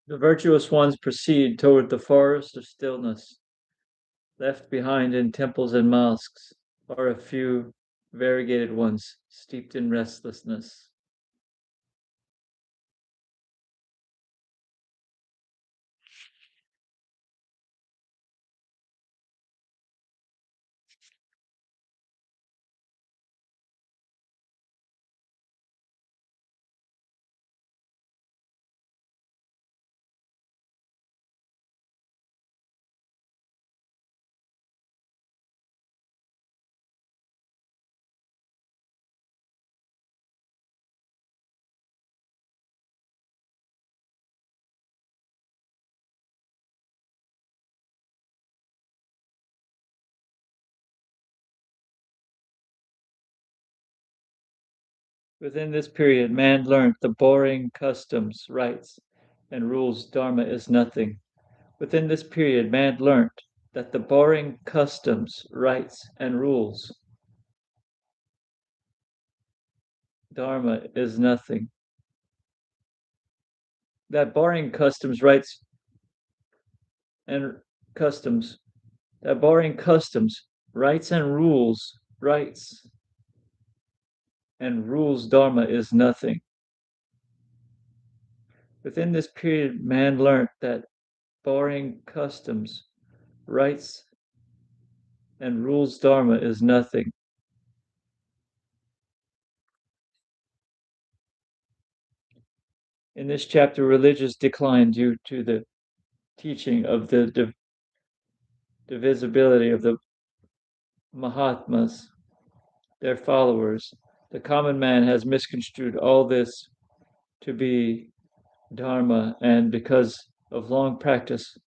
The virtuous ones proceed toward the forest of stillness. Left behind in temples and mosques are a few variegated ones steeped in restlessness. Within this period, man learned the boring customs, rites, and rules Dharma is nothing. Within this period, man learnt that the boring customs, rites, and rules Dharma is nothing. That boring customs, rites, and customs, that boring customs, rites, and rules Dharma is nothing. Within this period, man learnt that boring customs, rites, and rules Dharma is nothing. In this chapter, religious decline due to the teaching of the divisibility of the Mahatmas, their followers. The common man has misconstrued all this to be Dharma, and because of long practice,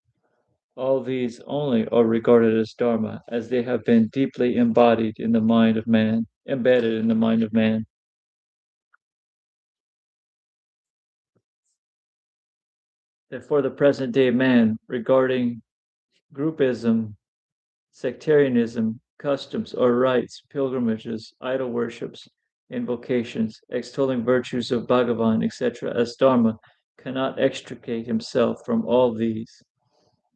all these only are regarded as Dharma, as they have been deeply embodied in the mind of man, embedded in the mind of man. Therefore, the present day man, regarding groupism, sectarianism, customs or rites, pilgrimages, idol worships, invocations, extolling virtues of Bhagavan, etc., as Dharma, cannot extricate himself from all these.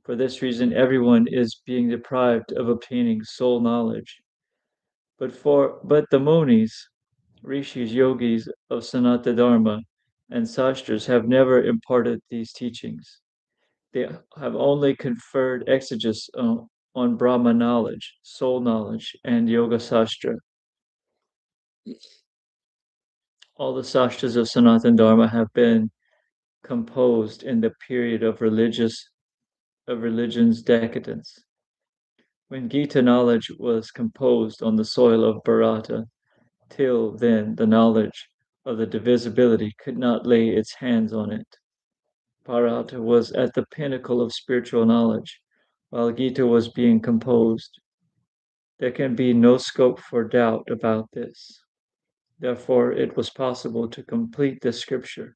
For this reason, everyone is being deprived of obtaining soul knowledge. But the Munis, Rishis, Yogis of Sanatana Dharma, and Sastras have never imparted these teachings. They have only conferred exegesis on Brahma knowledge, soul knowledge, and Yoga Sastra. All the Sastras of Sanatana Dharma have been composed in the period of religion's decadence. When Gita knowledge was composed on the soil of Bharata, till then the knowledge of the divisibility could not lay its hands on it. Bharata was at the pinnacle of spiritual knowledge, while Gita was being composed. There can be no scope for doubt about this. Therefore, it was possible to compose this scripture.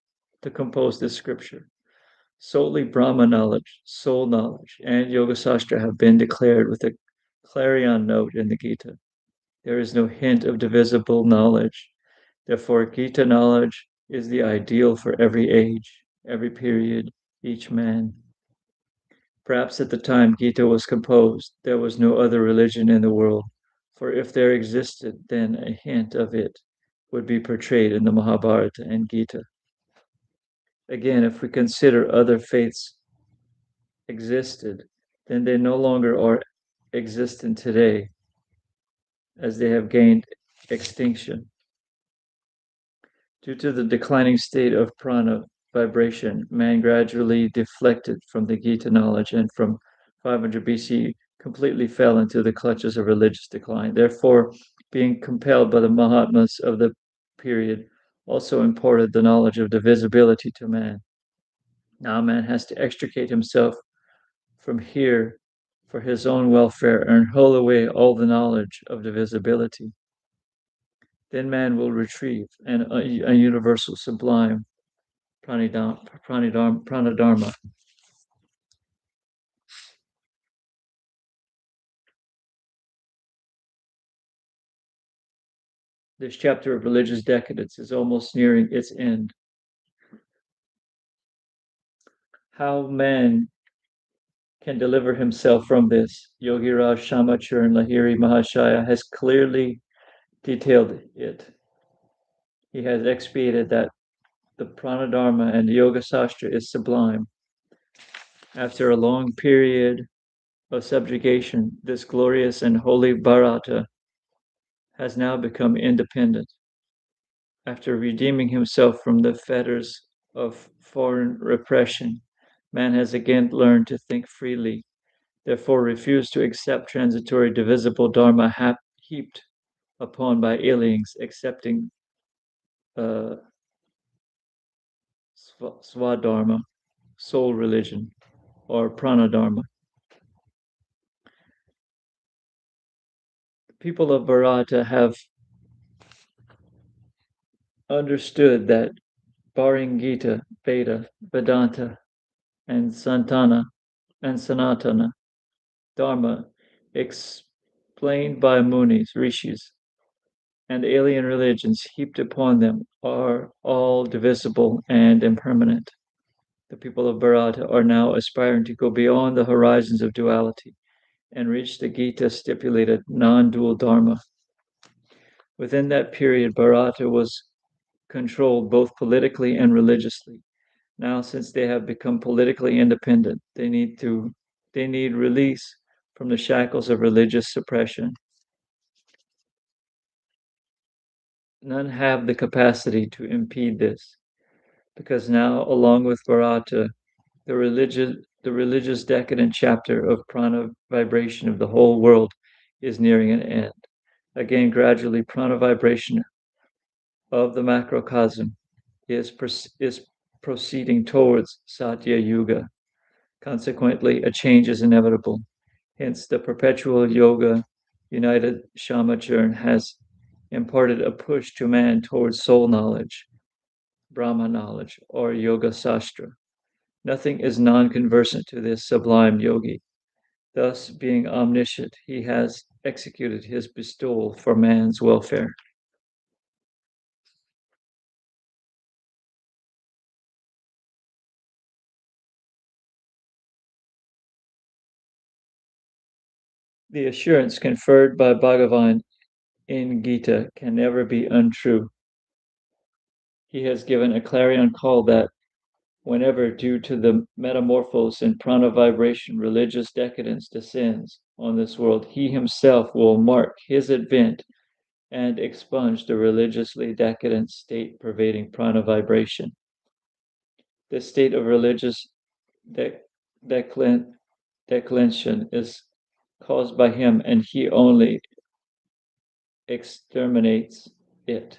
Solely Brahma knowledge, soul knowledge, and Yoga Sastra have been declared with a clarion note in the Gita. There is no hint of divisible knowledge. Therefore, Gita knowledge is the ideal for every age, every period, each man. Perhaps at the time Gita was composed, there was no other religion in the world, for if there existed, then a hint of it would be portrayed in the Mahabharata and Gita. Again, if we consider other faiths existed, then they no longer are existent today, as they have gained extinction. Due to the declining state of prana vibration, man gradually deflected from the Gita knowledge and from 500 BC completely fell into the clutches of religious decline. Therefore, being compelled by the Mahatmas of the period also imparted the knowledge of divisibility to man. Now man has to extricate himself from here for his own welfare and hurl away all the knowledge of divisibility. Then man will retrieve a universal sublime pranadharma. This chapter of religious decadence is almost nearing its end. how man can deliver himself from this. Yogi Raj Shamachuran Lahiri Mahashaya has clearly detailed it. He has expiated that the Pranadharma and the Yoga Sastra is sublime. After a long period of subjugation, this glorious and holy Bharata has now become independent. After redeeming himself from the fetters of foreign repression, man has again learned to think freely, therefore refused to accept transitory divisible dharma heaped upon by aliens, accepting uh, swadharma, soul religion, or pranadharma. The people of Bharata have understood that barring Gita, Veda, Vedanta, and Santana and Sanatana Dharma explained by Munis, Rishis, and alien religions heaped upon them are all divisible and impermanent. The people of Bharata are now aspiring to go beyond the horizons of duality and reach the Gita stipulated non dual Dharma. Within that period, Bharata was controlled both politically and religiously. Now, since they have become politically independent, they need release from the shackles of religious suppression. None have the capacity to impede this, because now, along with Bharata, the religious decadent chapter of prana vibration of the whole world is nearing an end. Again, gradually, prana vibration of the macrocosm is proceeding towards Satya Yuga. Consequently, a change is inevitable. Hence, the perpetual yoga united Shamacharan has imparted a push to man towards soul knowledge, Brahma knowledge, or Yoga Sastra. Nothing is non conversant to this sublime yogi. Thus, being omniscient, he has executed his bestowal for man's welfare. The assurance conferred by Bhagavan in Gita can never be untrue. He has given a clarion call that whenever, due to the metamorphose in prana vibration, religious decadence descends on this world, he himself will mark his advent and expunge the religiously decadent state pervading prana vibration. This state of religious declension is caused by him, and he only exterminates it.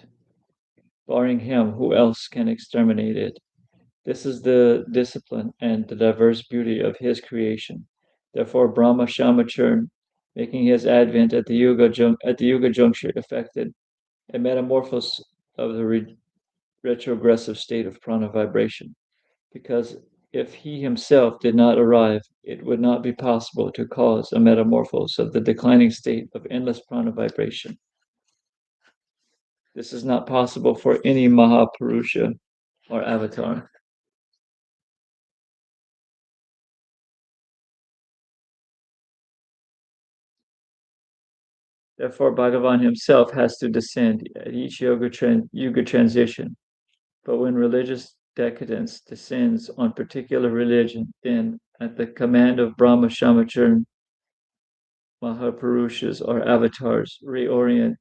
Barring him, who else can exterminate it? This is the discipline and the diverse beauty of his creation. Therefore, Brahma Shamacharan, making his advent at the Yuga juncture, effected a metamorphosis of the retrogressive state of prana vibration. Because if he himself did not arrive, it would not be possible to cause a metamorphosis of the declining state of endless prana vibration. This is not possible for any Mahapurusha or avatar. Therefore, Bhagavan himself has to descend at each yuga transition. But when religious decadence descends on particular religion, then, at the command of Brahma Shamacharan, Mahapurushas or avatars reorient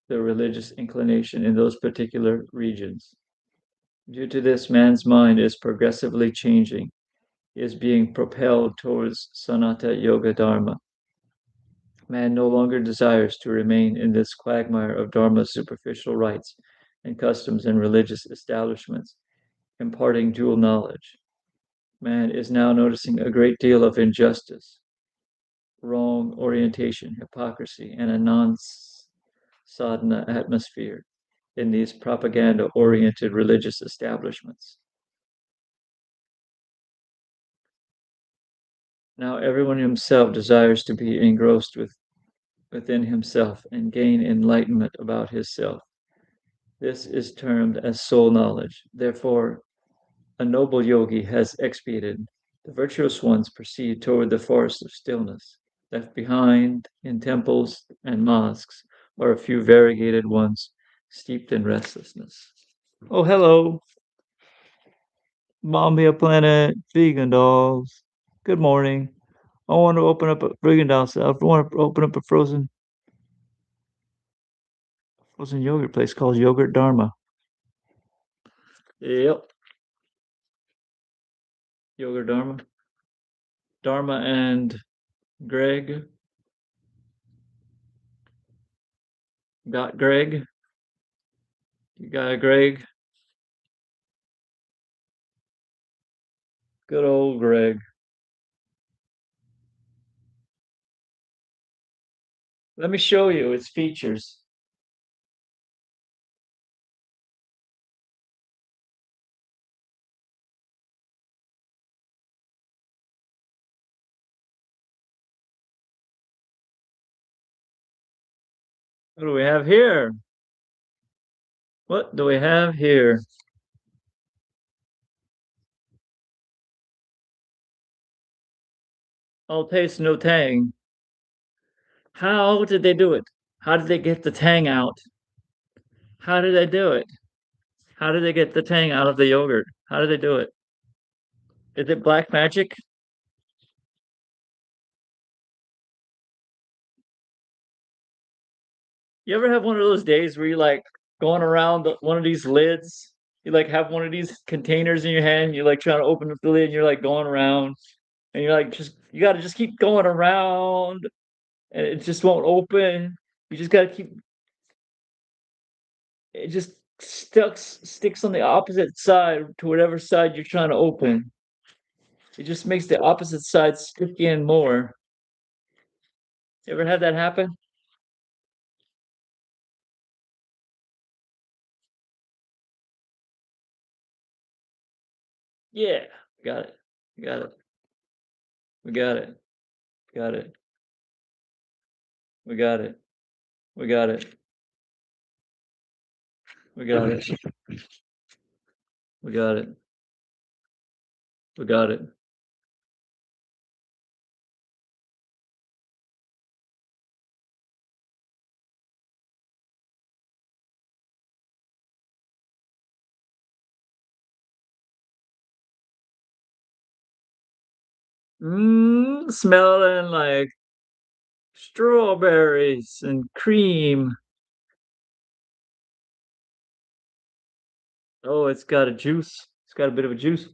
the religious inclination in those particular regions. Due to this, man's mind is progressively changing, is being propelled towards Sanata Yoga Dharma. Man no longer desires to remain in this quagmire of Dharma's superficial rites and customs and religious establishments, imparting dual knowledge. Man is now noticing a great deal of injustice, wrong orientation, hypocrisy, and a non sadhana atmosphere in these propaganda oriented religious establishments. Now, everyone himself desires to be engrossed within himself and gain enlightenment about his self. This is termed as soul knowledge. Therefore, A noble yogi has expiated. The virtuous ones proceed toward the forest of stillness. Left behind in temples and mosques are a few variegated ones steeped in restlessness. Oh, hello, Mambia Planet, vegan dolls. Good morning. I want to open up a vegan doll. I want to open up a frozen yogurt place called Yogurt Dharma. Yep, Yogurt Dharma. Dharma and Greg. Got Greg? You got a Greg? Good old Greg. Let me show you its features. What do we have here? What do we have here? All taste, no tang. How did they do it? How did they get the tang out? How did they do it? How did they get the tang out of the yogurt? How did they do it? Is it black magic? You ever have one of those days where you like going around one of these lids? You like have one of these containers in your hand, you're like trying to open up the lid, and you're like going around, and you're like just you gotta just keep going around and it just won't open. You just gotta keep it just sticks on the opposite side to whatever side you're trying to open. It just makes the opposite side stick in more. You ever had that happen? Yeah, got it. Got it. We got it. Got it. We got it. We got it. We got it. We got it. We got it. Smelling like strawberries and cream. Oh, it's got a juice. It's got a bit of a juice.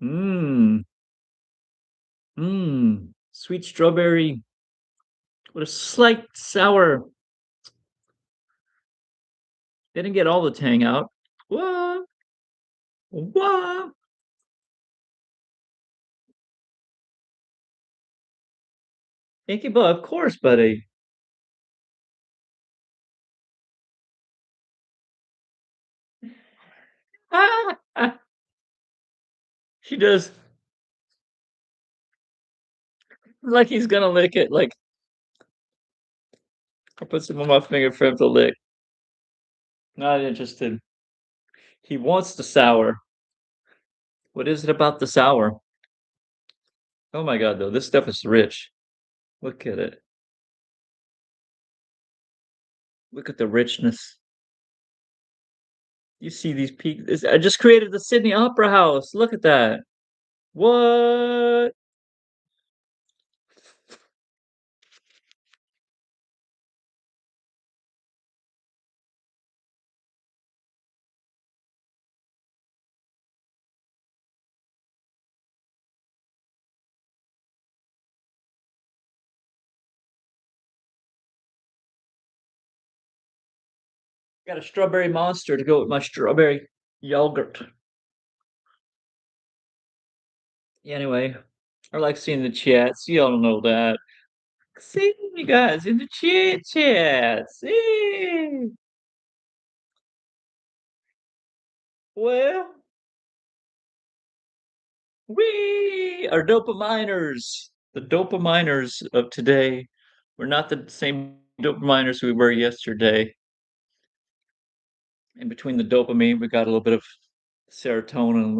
Mmm. Sweet strawberry with a slight sour. Didn't get all the tang out. What? What? Thank you, Bob. Of course, buddy. She does like he's gonna lick it. Like I put some on my finger for him to lick. Not interested. He wants the sour. What is it about the sour? Oh my god, though, this stuff is rich. Look at it. Look at the richness. You see these peaks. I just created the Sydney Opera House. Look at that. What? Got a strawberry monster to go with my strawberry yogurt. Anyway, I like seeing the chats. Y'all know that. See you guys in the chat. See. Well, we are dopaminers. The dopaminers of today. We're not the same dopaminers we were yesterday. In between the dopamine, we got a little bit of serotonin,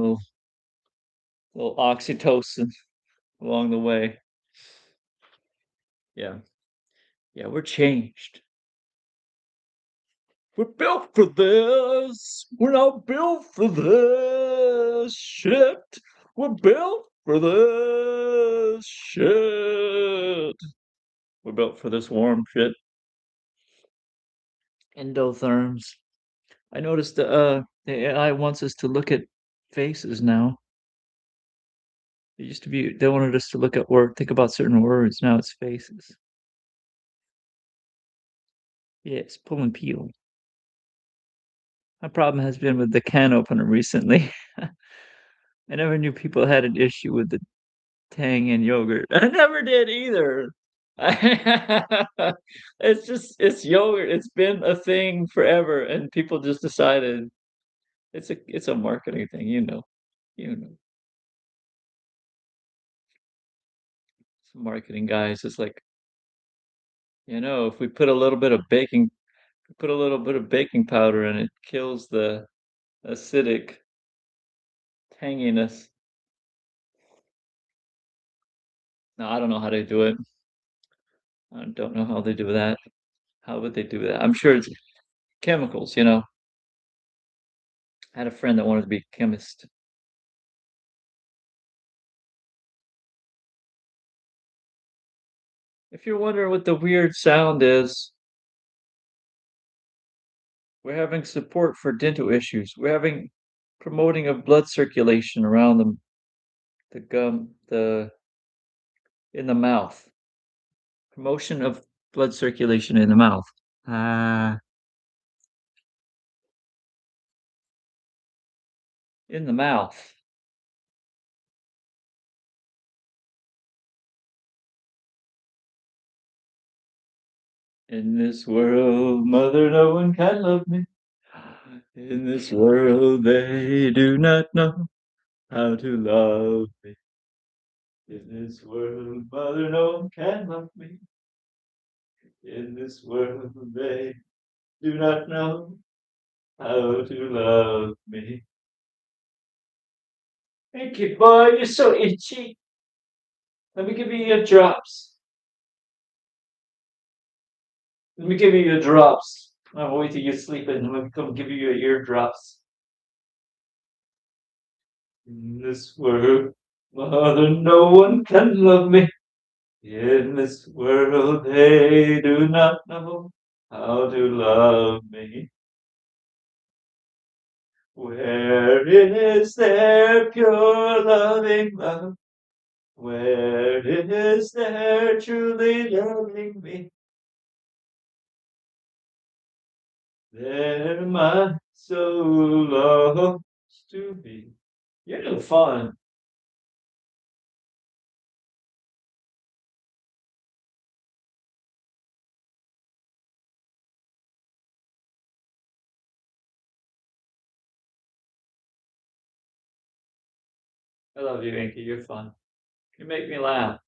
little oxytocin along the way. Yeah. Yeah, we're changed. We're built for this. We're not built for this shit. We're built for this shit. We're built for this warm shit. Endotherms. I noticed the AI wants us to look at faces now. It used to be they wanted us to look at or think about certain words. Now it's faces. Yes, pull and peel. My problem has been with the can opener recently. I never knew people had an issue with the tang in yogurt. I never did either. It's yogurt. It's been a thing forever, and people just decided it's a marketing thing, you know. Some marketing guys is like, if we put a little bit of baking powder in it, kills the acidic tanginess. No, I don't know how they do it. I don't know how they do that. How would they do that? I'm sure it's chemicals. I had a friend that wanted to be a chemist. If you're wondering what the weird sound is, we're having support for dental issues. We're having promoting of blood circulation around the gum, in the mouth. Promotion of blood circulation in the mouth. In the mouth. In this world, mother, no one can love me. In this world, they do not know how to love me. In this world, mother, no one can love me. In this world, they do not know how to love me. Thank you, boy. You're so itchy. Let me give you your drops. Let me give you your drops. I'll wait till you're sleeping. Let me come give you your eardrops. In this world, mother, no one can love me. In this world, they do not know how to love me. Where is their pure loving love? Where is their truly loving me? There my soul loves to be. You're no fun. I love you, Inky. You're fun. You make me laugh.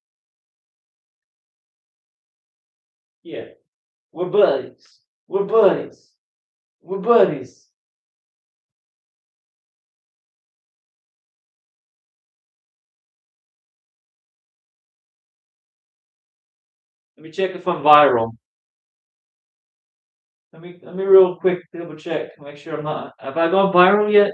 Yeah, we're buddies. We're buddies. We're buddies. Let me check if I'm viral. Let me real quick double check. Make sure I'm not. Have I gone viral yet?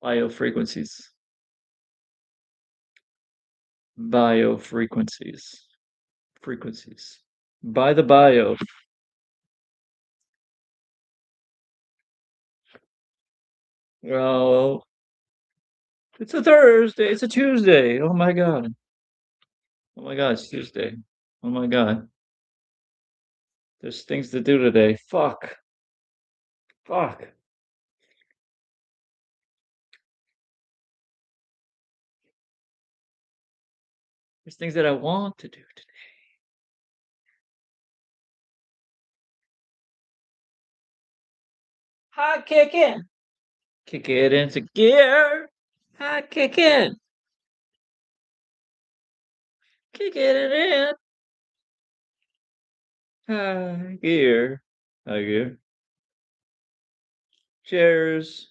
Biofrequencies. Biofrequencies. Frequencies. By the bio. Well, it's a Thursday. It's a Tuesday. Oh my god. Oh my god, it's Tuesday. Oh my god. There's things to do today. Fuck. Fuck. There's things that I want to do today. Hot kick in. Kick it into gear. Hot kick in. Kick it in. High gear. High gear. Cheers.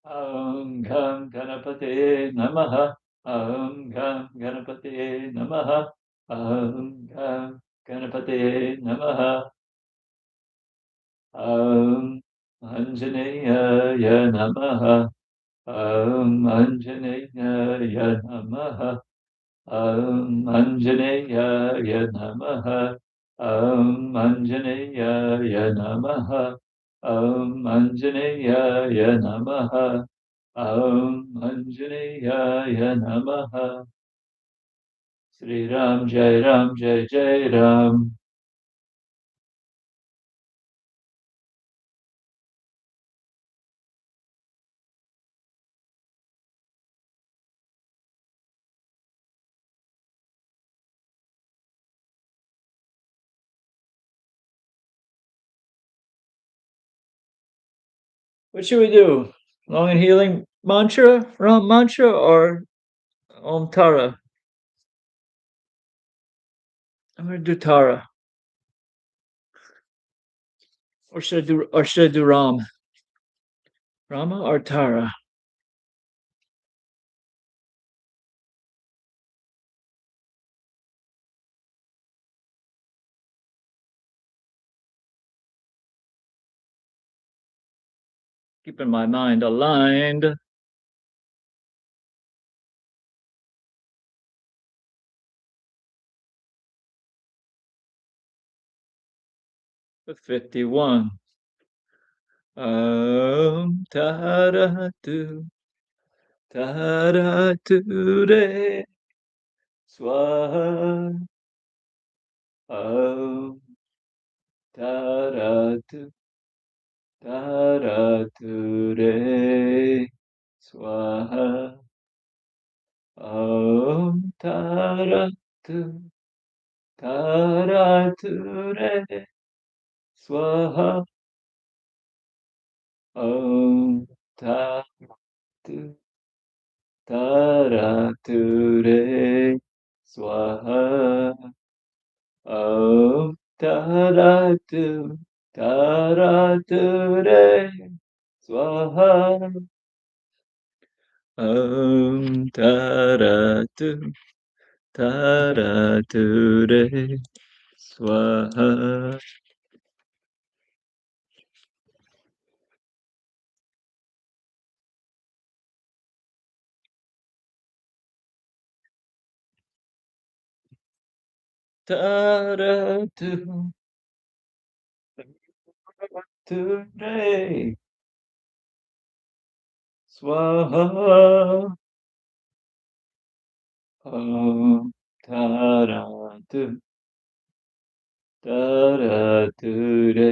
Gam Ganapate Namaha. Gam Ganapate Namaha. Gam Ganapate Namaha. Anjaneyaya Namaha. Anjaneyaya Namaha. Anjaneyaya Namaha. Anjaneyaya Namaha. Anjaneyaya Namaha. Anjaneyaya Namaha. Sri Ram Jai Ram Jai Jai Ram. What should we do? Long and healing mantra, Ram mantra, or Om Tara? I'm gonna do Tara. Or should I do Ram? Rama or Tara? keeping my mind aligned. With 51. Ta-da-do, ta-da-do-re, swaha. Om ta-da-do, ta-da-do-re, swaha. Om ta-da-do, ta-da-do-re, swaha. Om ta-do, ta-da-do-re, swaha. Om ta-da-do, ta-da-do-re, swaha. Om ta-da-do, ta-da-do-re, swaha. Ta-da-do, ta-da-do-re, swaha. Om ta-da-do, ta-da-do-re,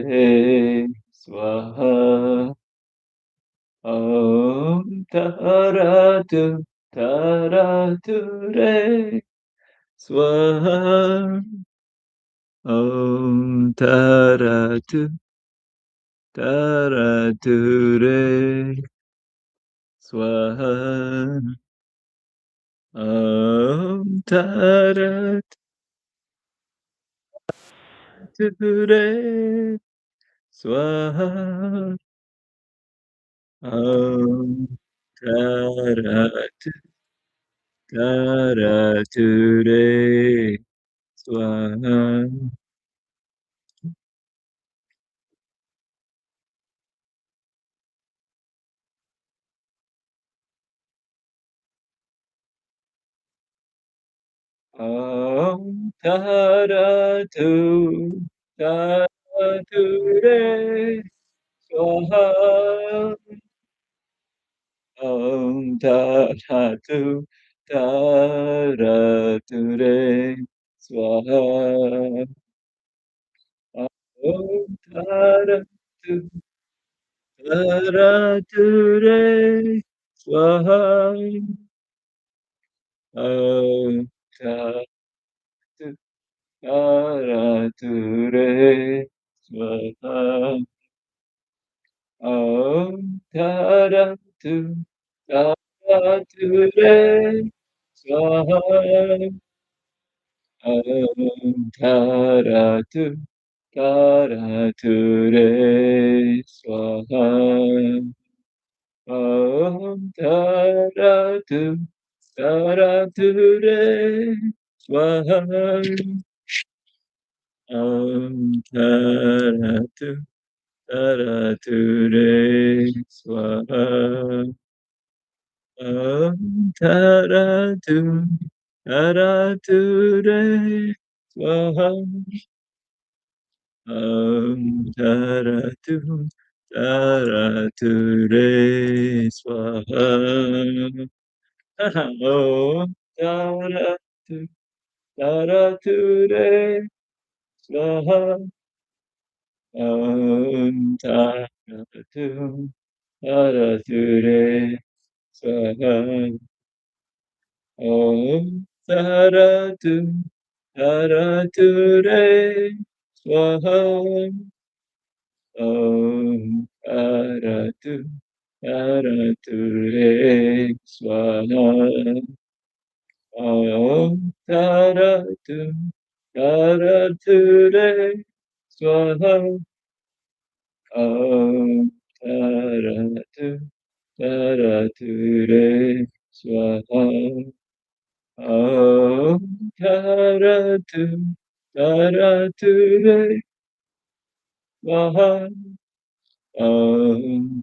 swaha. Om ta-da-do, ta-da-do-re, swaha. Om ta-da-do, ta-da-do-re, swaha. Om ta-da-do-re, swaha. Om ta-da-do, ta-da-do-re, swaha. Om ta-da-do, ta-da-do-re, swaha. Om ta-da-do, ta-da-do-re, swaha. Om ta-da-do, ta-da-do-re, swaha. Om ta-do, ta-da-do-re, swaha. Om ta-da-do, ta-da-do-re, swaha. Om ta-da-do, ta-da-do-re, swaha. Om ta-da-do, ta-da-do-re, swaha. Om ta-da-do, ta-da-do-re, swaha. Om ta-da-do, ta-da-do-re, swaha. Om ta-da-do, ta-da-do-re, swaha. Om ta-da-do, ta-da-do-re, swaha. Om ta-da-do, ta-da-do-re, swaha. Om ta-da-do, ta-da-do-re, swaha. Om ta-da-do, ta-da-do-re, swaha. Om ta-da-do, ta-da-do-re, swaha. Om ta-da-do, ta-da-do-re, swaha. Om ta-da-do, ta-da-do-re, swaha. Om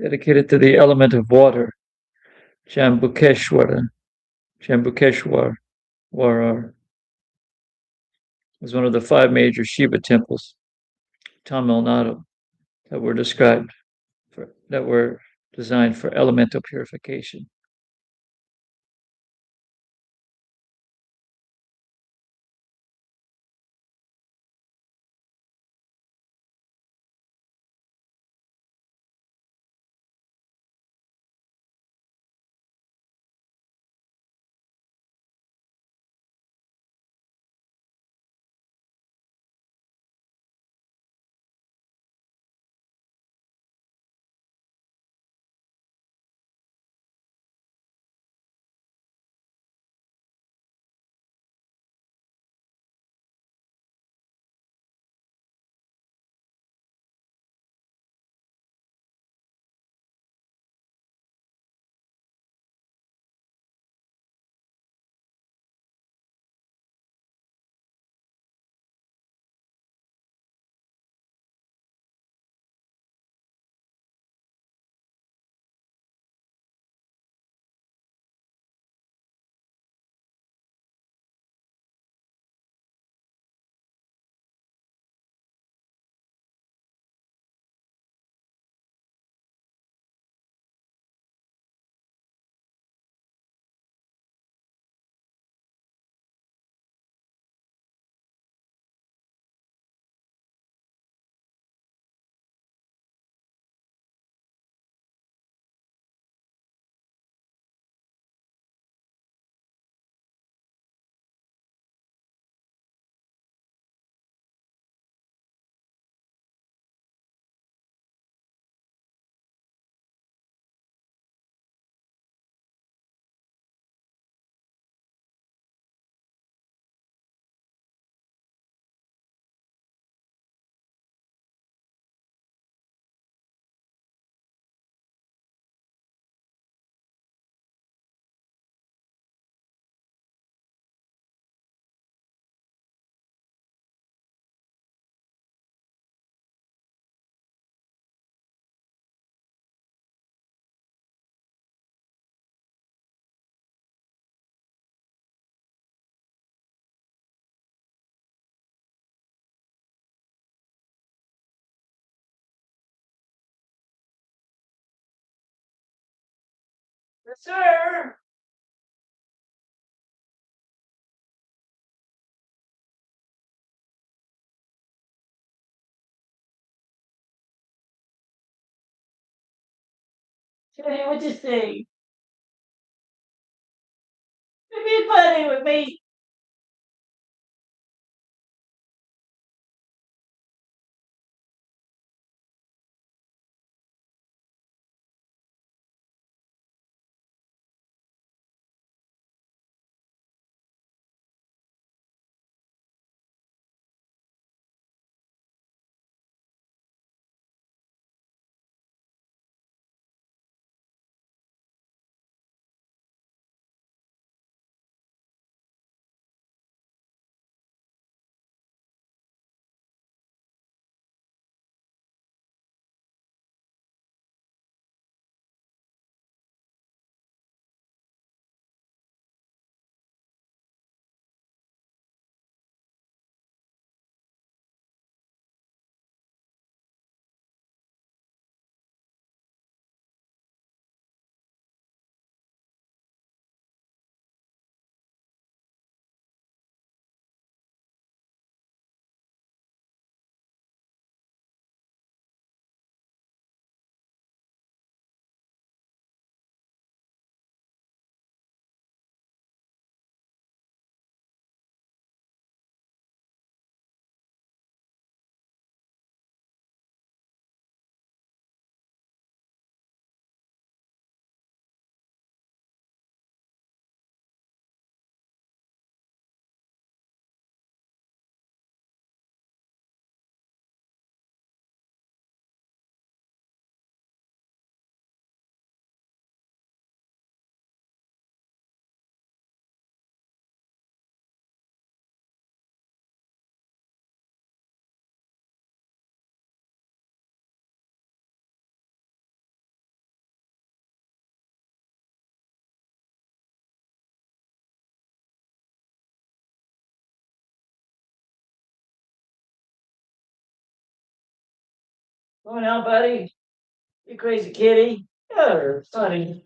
dedicated to the element of water, Jambukeshwara, Jambukeshwar Warar, was one of the five major Shiva temples, Tamil Nadu, that were described that were designed for elemental purification. Yes, sir. Kenny, what'd you say? Be funny with me. Going out, buddy? You crazy kitty? Yeah, buddy.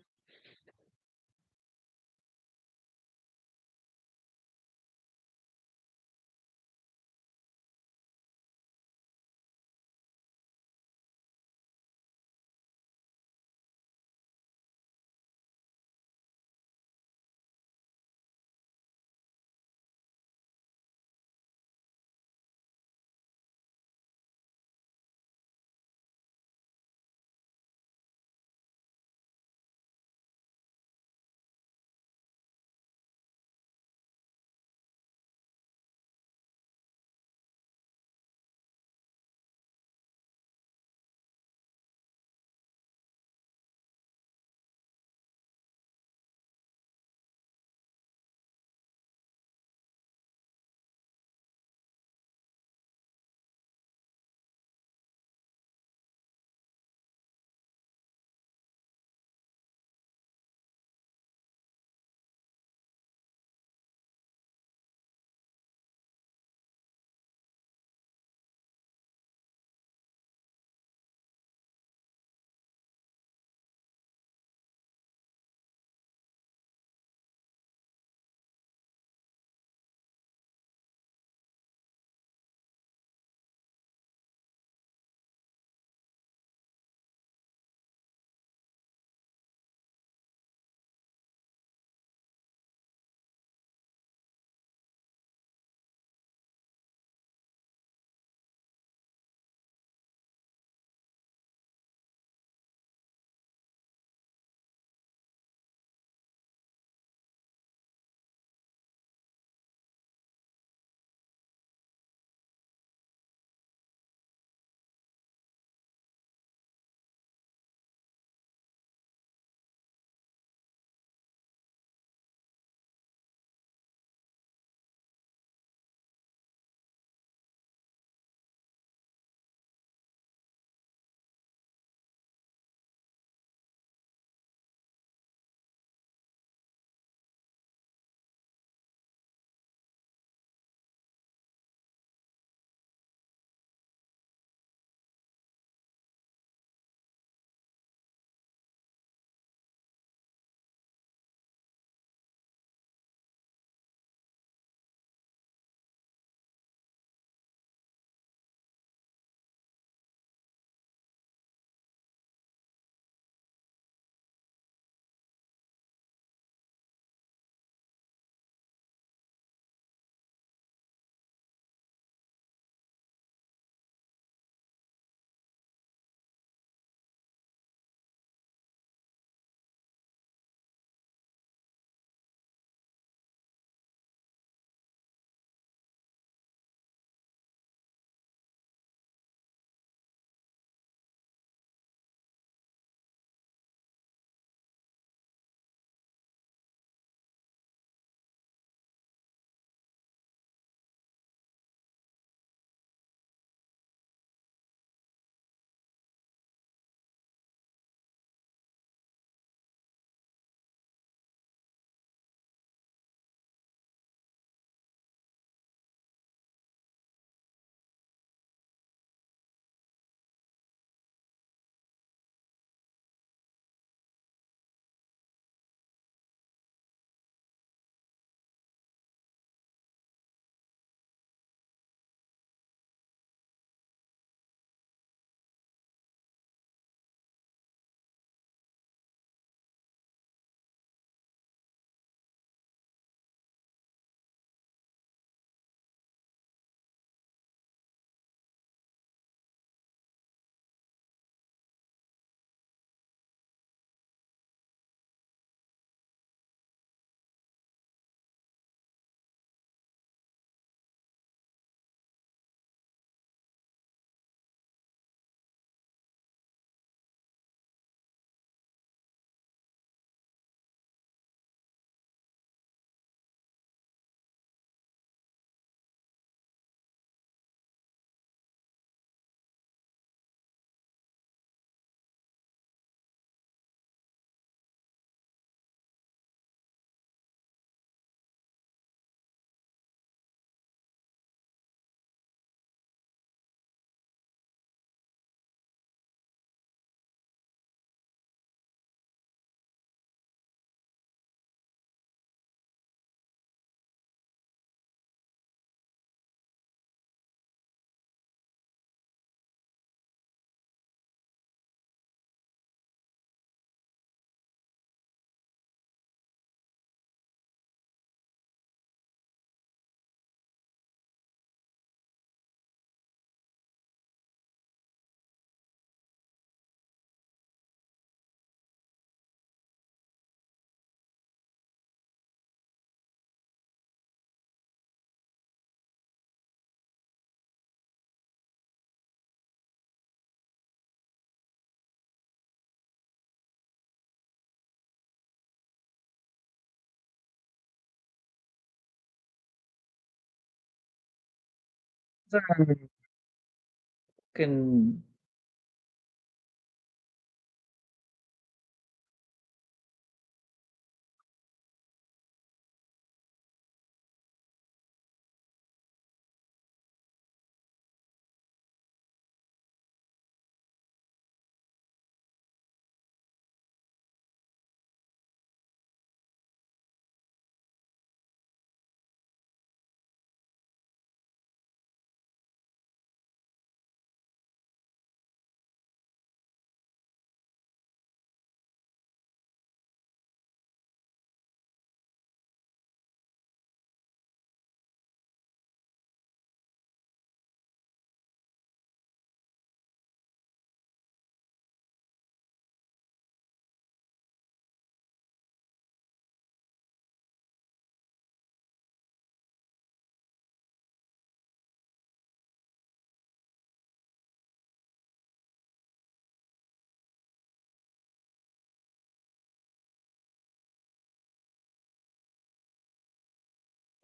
Can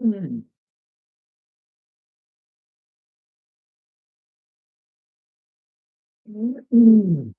mm, mm.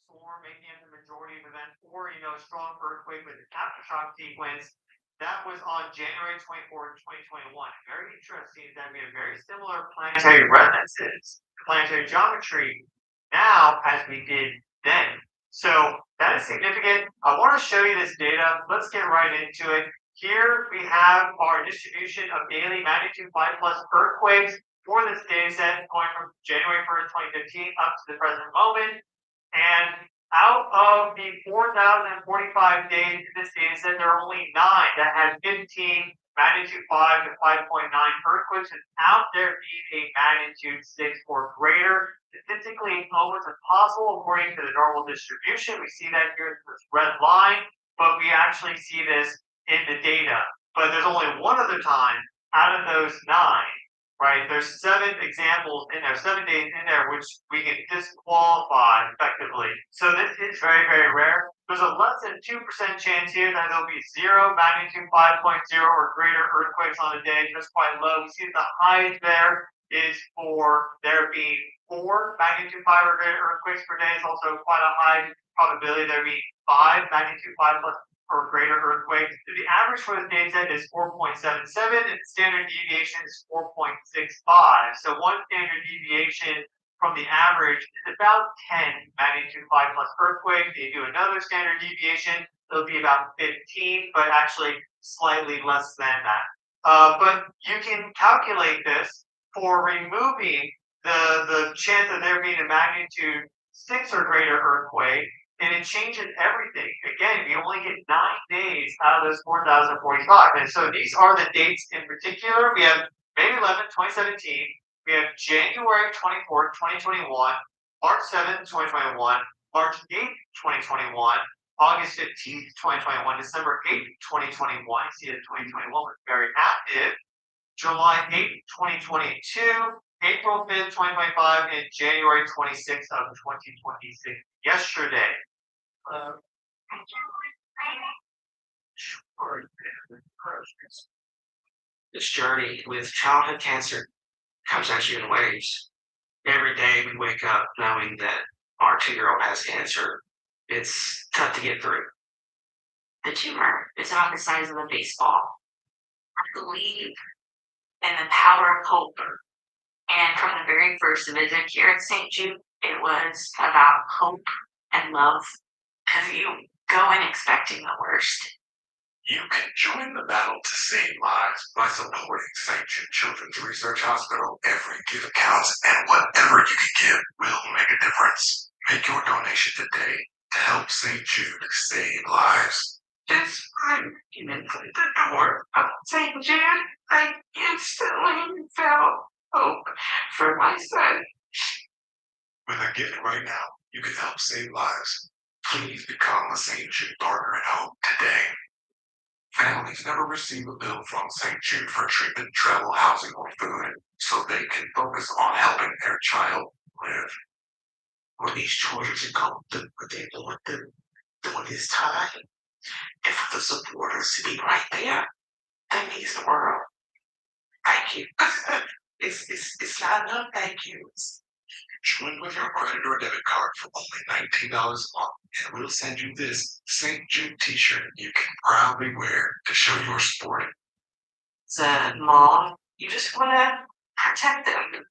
Storm making up the majority of events, or a strong earthquake with an aftershock sequence. That was on January 24th, 2021. Very interesting that we have very similar planetary resonances, planetary geometry now as we did then. I want to show you this data. Let's get right into it. Here we have our distribution of daily magnitude 5 plus earthquakes for this data set going from January 1st, 2015 up to the present moment. And out of the 4,045 days in this data set, there are only 9 that had 15 magnitude 5 to 5.9 earthquakes without there being a magnitude 6 or greater. Statistically, almost impossible according to the normal distribution. We see that here in this red line, but we actually see this in the data. But there's only one other time out of those 9, right? There's 7 examples in there, 7 days in there, which we can disqualify effectively. So this is very, very rare. There's a less than 2% chance here that there'll be 0 magnitude 5.0 or greater earthquakes on the day, just quite low. We see the highest there is for there being 4 magnitude 5 or greater earthquakes per day. It's also quite a high probability there being 5 magnitude 5 plus or greater earthquakes. The average for the data set is 4.77, and the standard deviation is 4.65. So one standard deviation from the average is about 10 magnitude 5 plus earthquakes. If you do another standard deviation, it'll be about 15, but actually slightly less than that. But you can calculate this for removing the chance of there being a magnitude 6 or greater earthquake, and it changes everything. Again, you only get 9 days out of those 4,045. And so these are the dates in particular. We have May 11th, 2017. We have January 24th, 2021, March 7th, 2021, March 8th, 2021, August 15th, 2021, December 8th, 2021. You see that 2021 was very active. July 8th, 2022, April 5th, 2025, and January 26th of 2026, yesterday. This journey with childhood cancer comes at you in waves. Every day we wake up knowing that our 2-year-old has cancer. It's tough to get through. The tumor is about the size of a baseball. I believe in the power of hope. And from the very first visit here at St. Jude, it was about hope and love. Because you go in expecting the worst. You can join the battle to save lives by supporting St. Jude Children's Research Hospital. Every gift counts, and whatever you can give will make a difference. Make your donation today to help St. Jude save lives. Just I'm in the door of St. Jude, I instantly felt hope for my son. With a gift right now, you can help save lives. Please become a St. Jude Partner in Hope today. Families never receive a bill from St. Jude for treatment, travel, housing, or food, so they can focus on helping their child live. When these children come to what they want them during this time, and for the supporters to be right there, that means the world. Thank you. It's not enough thank yous. Join with your credit or debit card for only $19 a month, and we'll send you this St. Jude t-shirt you can proudly wear to show your support. Mom, you just want to protect them.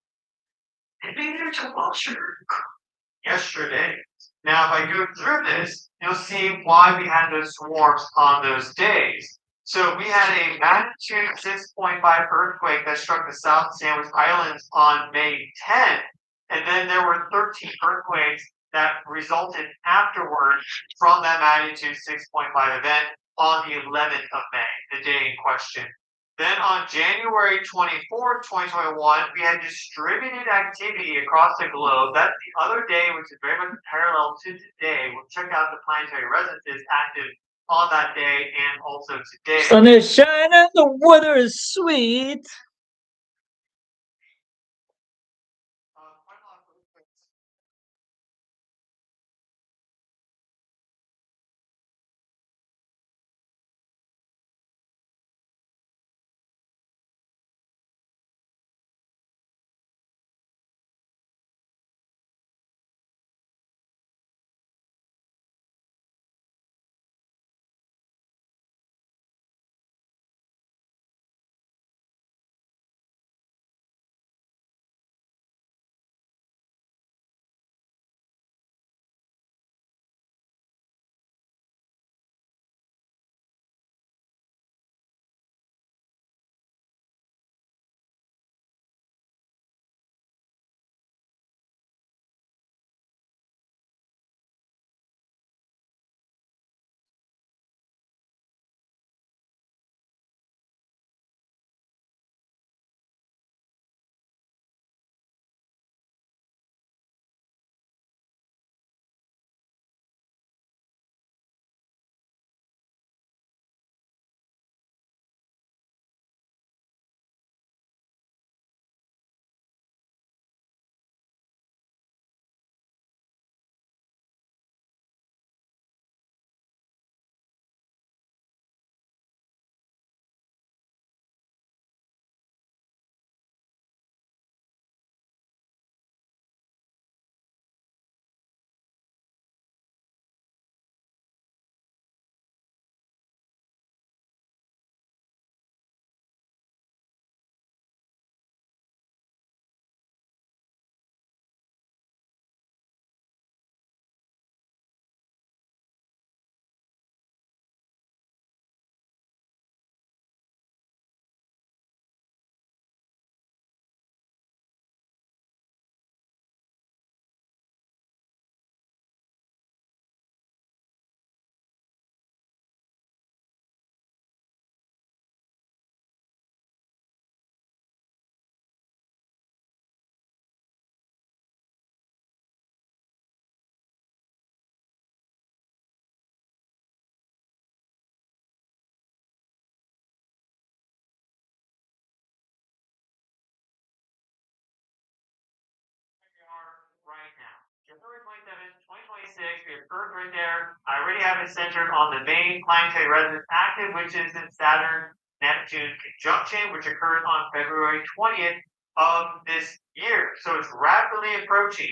And be there to watch her. Yesterday. Now, if I go through this, you'll see why we had those swarms on those days. So we had a magnitude 6.5 earthquake that struck the South Sandwich Islands on May 10th. And then there were 13 earthquakes that resulted afterward from that magnitude 6.5 event on the 11th of May, the day in question. Then on January 24th, 2021, we had distributed activity across the globe. That's the other day, which is very much parallel to today. We'll check out the planetary resonances active on that day and also today. Sun is shining, the weather is sweet. 26, we have Earth right there. I already have it centered on the main planetary residence active, which is in Saturn Neptune conjunction, which occurs on February 20th of this year. So it's rapidly approaching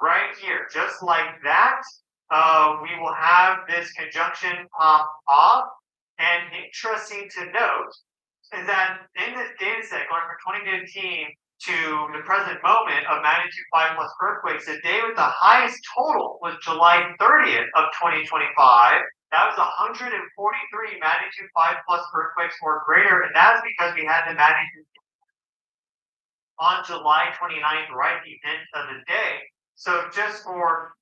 right here. Just like that, we will have this conjunction pop off. And interesting to note is that in this data set going from 2015 to the present moment of magnitude 5 plus earthquakes, the day with the highest total was July 30th of 2025. That was 143 magnitude 5 plus earthquakes or greater, and that's because we had the magnitude on July 29th, right at the end of the day. So just for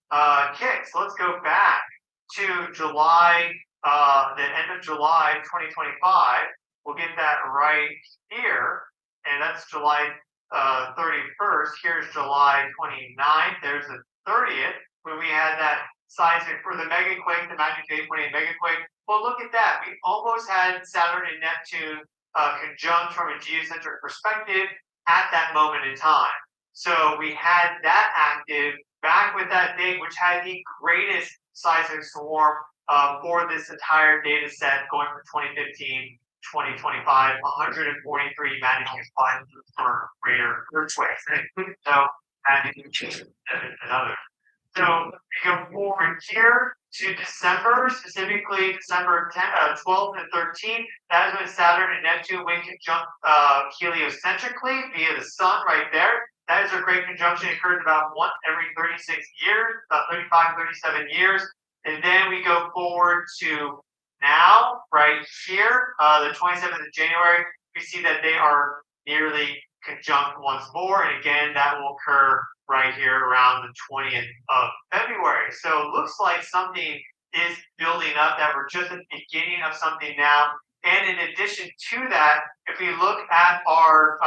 kicks, let's go back to July, the end of July 2025. We'll get that right here, and that's July 31st. Here's July 29th. There's the 30th, when we had that seismic for the megaquake, the magnitude 8.8 megaquake. Well, look at that. We almost had Saturn and Neptune conjunct from a geocentric perspective at that moment in time. So we had that active back with that date, which had the greatest seismic swarm for this entire data set going from 2015 2025, 143 magnitude 5 or greater earthquakes. So magnitude another. So we go forward here to December, specifically December 12th and 13th. That is when Saturn and Neptune went conjunct heliocentrically via the sun right there. That is a great conjunction. It occurs about once every 36 years, about 35, 37 years. And then we go forward to now, right here, the 27th of January, we see that they are nearly conjunct once more. And again, that will occur right here around the 20th of February. So it looks like something is building up, that we're just at the beginning of something now. And in addition to that, if we look at our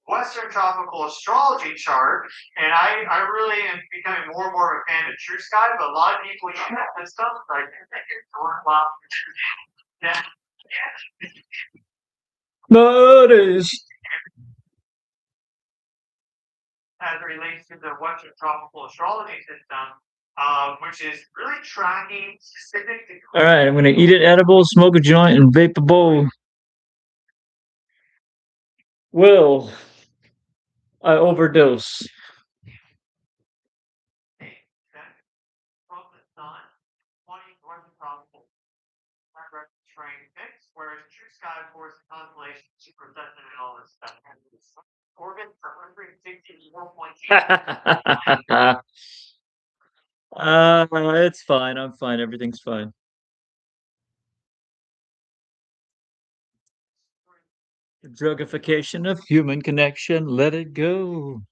Western tropical astrology chart, and I really am becoming more and more of a fan of True Sky, but a lot of people use that stuff right wow. Yeah. No, it is. As it relates to the Western tropical astrology system, which is really tracking specific. All right, I'm gonna eat an edible, smoke a joint, and vape a bowl. Will I overdose? From the sun, 20 north of tropical terrain fix, whereas True Sky, of course, constellation, super sensitive and all this stuff. Orbit for 164.8. It's fine. I'm fine. Everything's fine. The drugification of human connection. Let it go.